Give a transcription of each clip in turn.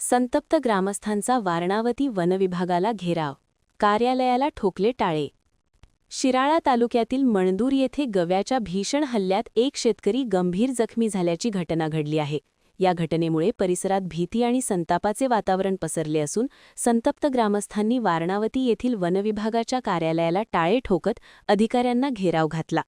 संतप्त ग्रामस्थांचा वारणावती वनविभागाला घेराव, कार्यालयाला ठोकले टाळे। शिराळा तालुक्यातील मणदूर येथे गव्याच्या भीषण हल्ल्यात एक शेतकरी गंभीर जखमी झाल्याची घटना घडली आहे। या घटनेमुळे परिसरात भीती आणि संतापाचे वातावरण पसरले असून संतप्त ग्रामस्थांनी वारणावती येथील वनविभागाच्या कार्यालयाला टाळे ठोकत अधिकाऱ्यांना घेराव घातला।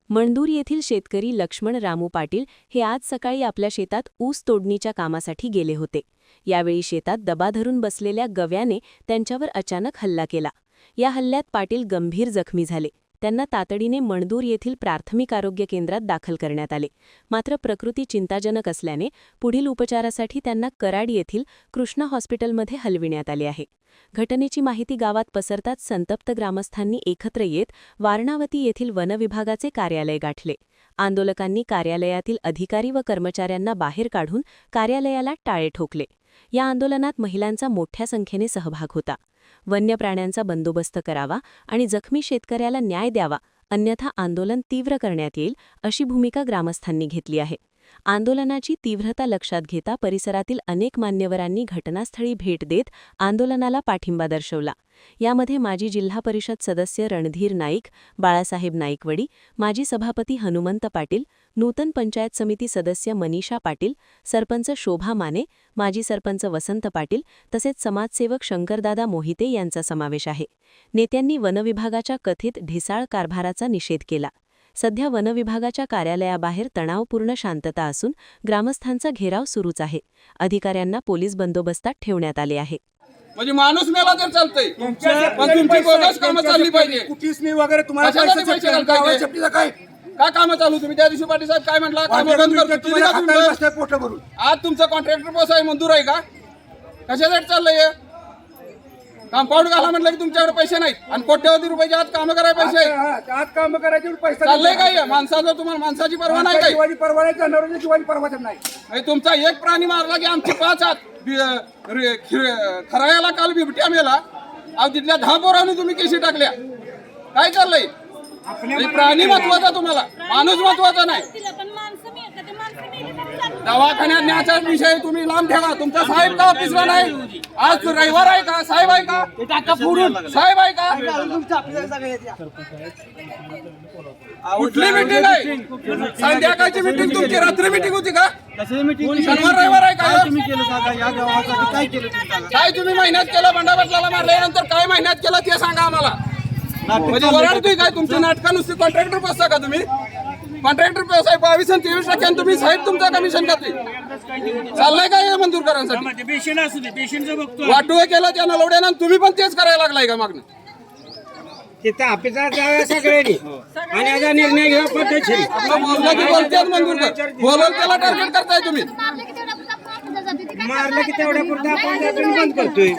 मणदूर येथील शेतकरी लक्ष्मण रामू पाटील हे आज सकाळी आपल्या शेतात ऊस तोडणीच्या कामासाठी गेले होते। यावेळी शेतात दबा धरून बसलेल्या गव्याने त्यांच्यावर अचानक हल्ला केला। या हल्ल्यात पाटील गंभीर जखमी झाले। त्यांना तातडीने मणदूर येथील प्राथमिक आरोग्य केंद्रात दाखल करण्यात आले। मात्र प्रकृती चिंताजनक असल्याने पुढील उपचारासाठी त्यांना कराड येथील कृष्णा हॉस्पिटलमध्ये हलविण्यात आले आहे। घटनेची माहिती गावात पसरताच संतप्त ग्रामस्थांनी एकत्र येत वारणावती येथील वनविभागाचे कार्यालय गाठले। आंदोलकांनी कार्यालयातील अधिकारी व कर्मचाऱ्यांना बाहेर काढून कार्यालयाला टाळे ठोकले। या आंदोलनात महिलांचा मोठ्या संख्येने सहभाग होता। वन्य प्राण्यांचा बंदोबस्त करावा आणि जखमी शेतकऱ्याला न्याय द्यावा, अन्यथा आंदोलन तीव्र करण्यात येईल अशी भूमिका ग्रामस्थांनी घेतली आहे। आंदोलनाची तीव्रता लक्षात घेता परिसरातील अनेक मान्यवरांनी घटनास्थळी भेट देत आंदोलनाला पाठिंबा दर्शवला। यामध्ये माजी जिल्हा परिषद सदस्य रणधीर नाईक, बाळासाहेब नाईकवडी, माजी सभापती हनुमंत पाटील, नूतन पंचायत समिती सदस्य मनीषा पाटील, सरपंच शोभा माने, माजी सरपंच वसंत पाटील तसेच समाजसेवक शंकरदादा मोहिते यांचा समावेश आहे। नेत्यांनी वनविभागाच्या कथित ढिसाळ कारभाराचा निषेध केला। सध्या वनविभागाच्या कार्यालयाबाहेर तणावपूर्ण शांतता असून ग्रामस्थांचा घेराव सुरूच आहे। अधिकाऱ्यांना पोलीस बंदोबस्तात ठेवण्यात आले आहे। म्हणजे माणूस मेला तर चालतंय, पण तुमची बोगस कामं चालली पाहिजे। कुठीच वगैरे तुम्हाला पैसे घालताय काय कामं चालू? तुम्ही त्या दिवशी पाटील साहेब काय म्हटलं, कामं बंद करतो पोट भरून। आज तुमचं कॉन्ट्रॅक्टर बस आहे, मंजूर आहे का? कशासाठी चाललंय? कंपाऊंड घाला म्हटलं की तुमच्याकडे पैसे नाहीत आणि कोट्यवधी रुपयाचे आज कामं करायला पैसे आहेत। आज काम करायचे पैसा चाललंय काय? माणसाचं तुम्हाला माणसाची पर्वा नाही काय? शिवाजी परवा नाही, जनावरांची शिवाजी परवा नाही। तुमचा एक प्राणी मारला की आमचे 5 हात खरायाला काल बिबट्या मेला, अहो तिथल्या 10 पोरांनी तुम्ही केशी टाकल्या। काय चाललंय? प्राणी महत्वाचा, तुम्हाला माणूस महत्वाचा नाही। दवाखान्यात न्यायचा विषय तुम्ही लांब ठेवा। तुमचा साहेब का ऑफिसला नाही? आज रविवार आहे का? साहेब आहे का? साहेब आहे का? कुठली मीटिंग आहे? संध्याकाळची मीटिंग तुमची, रात्री मीटिंग होती का? शनिवार रविवार आहे का? काय तुम्ही महिन्यात केलं? बंडाबटला मारल्यानंतर काय महिन्यात केलं ते सांगा आम्हाला। म्हणजे वराडतोय काय? तुमची नाटकं नुसती कॉन्ट्रॅक्टर बसता का तुम्ही? कॉन्ट्रॅक्टर व्यवसाय 22 आणि 23% तुम्ही साहेब तुमचा कमिशन खाते चाललंय काय मंजूर करायसाठी? वाटू केलं त्या नलवड्यानं, तुम्ही पण तेच करायला लागलाय का? मागणं तिथं ऑफिसात जाऊया सगळ्यांनी आणि याचा निर्णय घ्या पद्धतशीर। बोललं की बोलतेच मंजूर कर, बोलल त्याला टार्गेट करताय तुम्ही। मारलं की तेवढ्या पुरता आपण बंद करतोय।